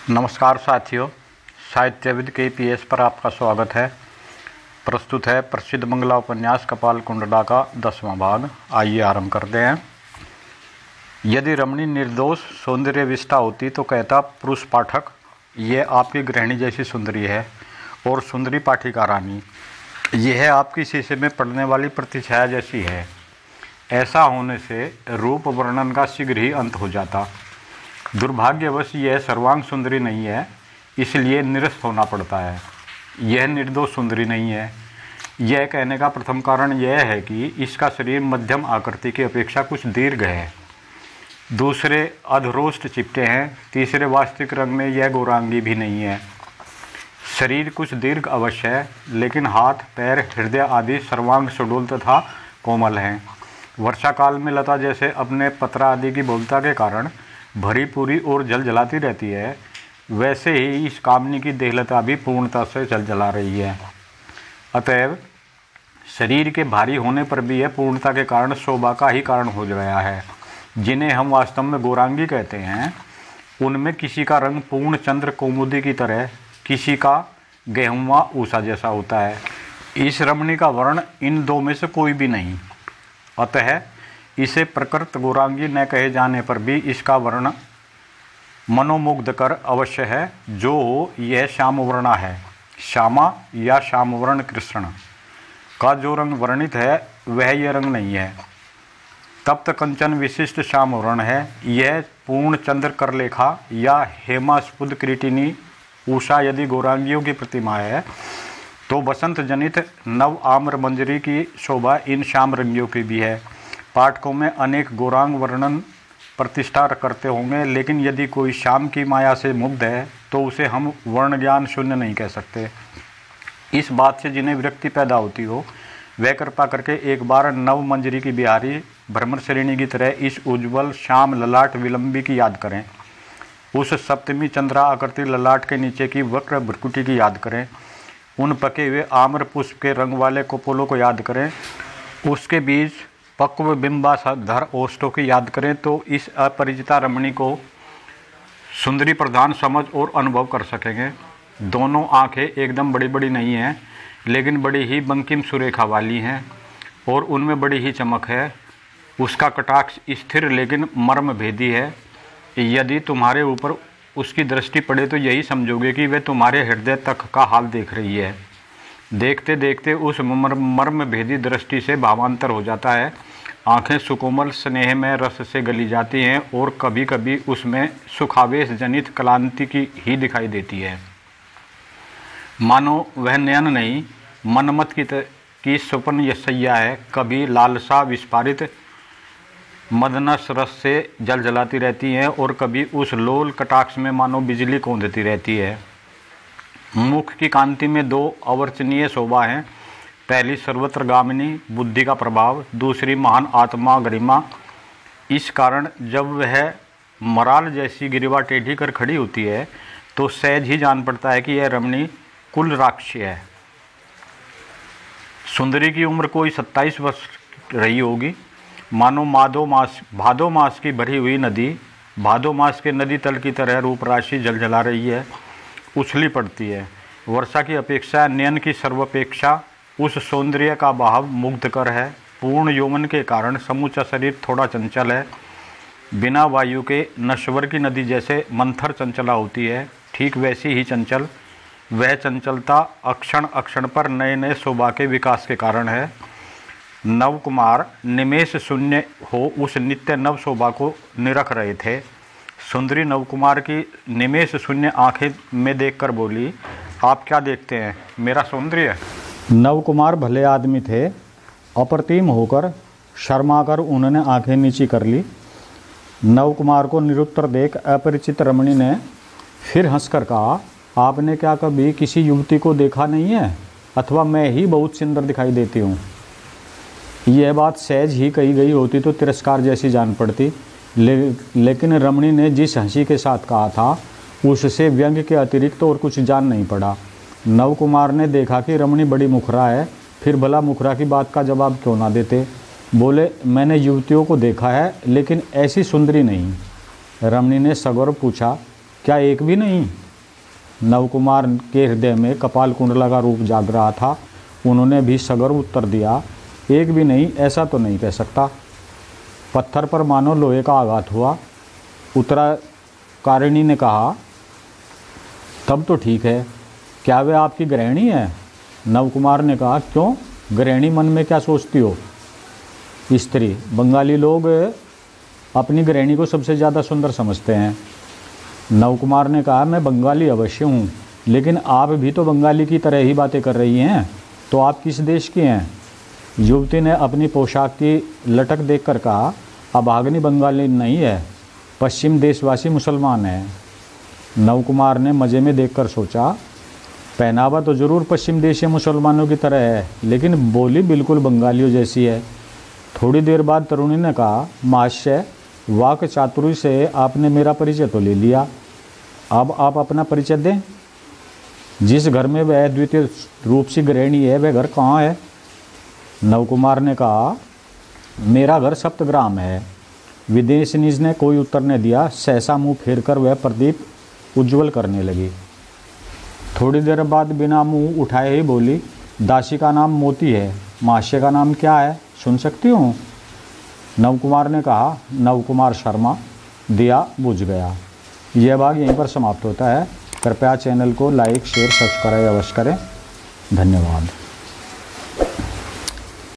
नमस्कार साथियों, साहित्यविद KPS पर आपका स्वागत है। प्रस्तुत है प्रसिद्ध मंगला उपन्यास कपाल कुंडला का 10वां भाग। आइए आरंभ करते हैं। यदि रमणी निर्दोष सौंदर्य विष्टा होती तो कहता पुरुष पाठक, यह आपकी गृहिणी जैसी सुंदरी है और सुंदरी पाठिका रानी, यह आपकी शीशे में पड़ने वाली प्रतिछाया जैसी है। ऐसा होने से रूप वर्णन का शीघ्र ही अंत हो जाता। दुर्भाग्यवश यह सर्वांग सुंदरी नहीं है, इसलिए निरस्त होना पड़ता है। यह निर्दोष सुंदरी नहीं है। यह कहने का प्रथम कारण यह है कि इसका शरीर मध्यम आकृति की अपेक्षा कुछ दीर्घ है, दूसरे अधरोष्ट चिपटे हैं, तीसरे वास्तविक रंग में यह गौरांगी भी नहीं है। शरीर कुछ दीर्घ अवश्य है, लेकिन हाथ, पैर, हृदय आदि सर्वांग सुडौल तथा कोमल हैं। वर्षा काल में लता जैसे अपने पत्रा आदि की बहुलता के कारण भरी पूरी और जलजलाती रहती है, वैसे ही इस कामनी की देहलता भी पूर्णता से जलजला रही है। अतएव शरीर के भारी होने पर भी यह पूर्णता के कारण शोभा का ही कारण हो गया है। जिन्हें हम वास्तव में गौरांगी कहते हैं, उनमें किसी का रंग पूर्ण चंद्र कौमुदी की तरह, किसी का गेहुआ ऊषा जैसा होता है। इस रमणी का वर्ण इन दो में से कोई भी नहीं। अतः इसे प्रकृत गौरांगी न कहे जाने पर भी इसका वर्ण मनोमुग्धकर अवश्य है। जो हो यह श्यामवर्णा है। श्यामा या श्यामवर्ण कृष्ण का जो रंग वर्णित है वह यह रंग नहीं है। तप्त कंचन विशिष्ट श्यामवर्ण है। यह पूर्ण चंद्र करलेखा या हेमास्पुद किरीटिनी उषा यदि गौरांगियों की प्रतिमा है, तो बसंत जनित नव आम्र मंजरी की शोभा इन श्याम रंगियों की भी है। पाठकों में अनेक गौरांग वर्णन प्रतिष्ठा करते होंगे, लेकिन यदि कोई श्याम की माया से मुग्ध है तो उसे हम वर्ण ज्ञान शून्य नहीं कह सकते। इस बात से जिन्हें विरक्ति पैदा होती हो, वह कृपा करके एक बार नव मंजरी की बिहारी भ्रमर श्रेणी की तरह इस उज्ज्वल श्याम ललाट विलंबी की याद करें। उस सप्तमी चंद्रा आकृति ललाट के नीचे की वक्र भ्रुकुटी की याद करें। उन पके हुए आम्र पुष्प के रंग वाले कपोलों को याद करें। उसके बीच पक्व बिंबाधर ओष्ठों की याद करें तो इस अपरिचिता रमणी को सुंदरी प्रधान समझ और अनुभव कर सकेंगे। दोनों आंखें एकदम बड़ी बड़ी नहीं हैं, लेकिन बड़ी ही बंकिम सुरेखा वाली हैं और उनमें बड़ी ही चमक है। उसका कटाक्ष स्थिर लेकिन मर्म भेदी है। यदि तुम्हारे ऊपर उसकी दृष्टि पड़े तो यही समझोगे कि वह तुम्हारे हृदय तक का हाल देख रही है। देखते देखते उस मर्म भेदी दृष्टि से भावांतर हो जाता है। आंखें सुकोमल स्नेह में रस से गली जाती हैं और कभी कभी उसमें सुखावेश जनित क्लांति की ही दिखाई देती है। मानो वह नयन नहीं, मनमत की स्वप्न यशैया है। कभी लालसा विस्फारित मदनस रस से जलजलाती रहती हैं और कभी उस लोल कटाक्ष में मानो बिजली कौंधती रहती है। मुख की कांति में दो अवर्चनीय शोभा हैं। पहली सर्वत्रगामिनी बुद्धि का प्रभाव, दूसरी महान आत्मा गरिमा। इस कारण जब वह मराल जैसी गिरिवा टेढ़ी कर खड़ी होती है तो सहज ही जान पड़ता है कि यह रमणी कुल राक्षी है। सुंदरी की उम्र कोई 27 वर्ष रही होगी। मानो भादो मास की भरी हुई नदी भादो मास के नदी तल की तरह रूप राशि जलजला रही है, उछली पड़ती है। वर्षा की अपेक्षा नयन की सर्वापेक्षा उस सौंदर्य का भाव मुग्धकर है। पूर्ण यौवन के कारण समूचा शरीर थोड़ा चंचल है। बिना वायु के नश्वर की नदी जैसे मंथर चंचला होती है, ठीक वैसी ही चंचल वह चंचलता अक्षण अक्षण पर नए नए शोभा के विकास के कारण है। नव कुमार निमेष शून्य हो उस नित्य नव शोभा को निरख रहे थे। सुंदरी नवकुमार की निमेष शून्य आंखें में देखकर बोली, आप क्या देखते हैं, मेरा सौंदर्य? नवकुमार भले आदमी थे। अप्रतिम होकर शर्माकर उन्होंने आंखें नीची कर ली। नवकुमार को निरुत्तर देख अपरिचित रमणी ने फिर हंसकर कहा, आपने क्या कभी किसी युवती को देखा नहीं है, अथवा मैं ही बहुत सुंदर दिखाई देती हूँ? यह बात सहज ही कही गई होती तो तिरस्कार जैसी जान पड़ती, लेकिन रमणी ने जिस हंसी के साथ कहा था उससे व्यंग्य के अतिरिक्त और कुछ जान नहीं पड़ा। नवकुमार ने देखा कि रमणी बड़ी मुखरा है, फिर भला मुखरा की बात का जवाब क्यों ना देते। बोले, मैंने युवतियों को देखा है लेकिन ऐसी सुंदरी नहीं। रमणी ने सगौरव पूछा, क्या एक भी नहीं? नवकुमार के हृदय में कपाल कुंडला का रूप जाग रहा था। उन्होंने भी सगर्व उत्तर दिया, एक भी नहीं, ऐसा तो नहीं कह सकता। पत्थर पर मानो लोहे का आघात हुआ। उत्तराकारिणी ने कहा, तब तो ठीक है, क्या वे आपकी गृहिणी है? नवकुमार ने कहा, क्यों, गृहिणी मन में क्या सोचती हो? स्त्री, बंगाली लोग अपनी गृहिणी को सबसे ज़्यादा सुंदर समझते हैं। नवकुमार ने कहा, मैं बंगाली अवश्य हूँ, लेकिन आप भी तो बंगाली की तरह ही बातें कर रही हैं, तो आप किस देश की हैं? युवती ने अपनी पोशाक की लटक देखकर कहा, अभागनी बंगाली नहीं है, पश्चिम देशवासी मुसलमान है। नवकुमार ने मज़े में देखकर सोचा, पहनावा तो ज़रूर पश्चिम देशीय मुसलमानों की तरह है, लेकिन बोली बिल्कुल बंगालियों जैसी है। थोड़ी देर बाद तरुणी ने कहा, महाशय, वाक चातुरी से आपने मेरा परिचय तो ले लिया, अब आप अपना परिचय दें। जिस घर में वह द्वितीय रूप से गृहिणी है, वह घर कहाँ है? नवकुमार ने कहा, मेरा घर सप्तग्राम है। विदेशनीज ने कोई उत्तर न दिया। सहसा मुँह फेरकर वह प्रदीप उज्ज्वल करने लगी। थोड़ी देर बाद बिना मुंह उठाए ही बोली, दासी का नाम मोती है, महाशय का नाम क्या है, सुन सकती हूँ? नवकुमार ने कहा, नवकुमार शर्मा। दिया बुझ गया। यह भाग यहीं पर समाप्त होता है। कृपया चैनल को लाइक, शेयर, सब्सक्राइब अवश्य करें। धन्यवाद।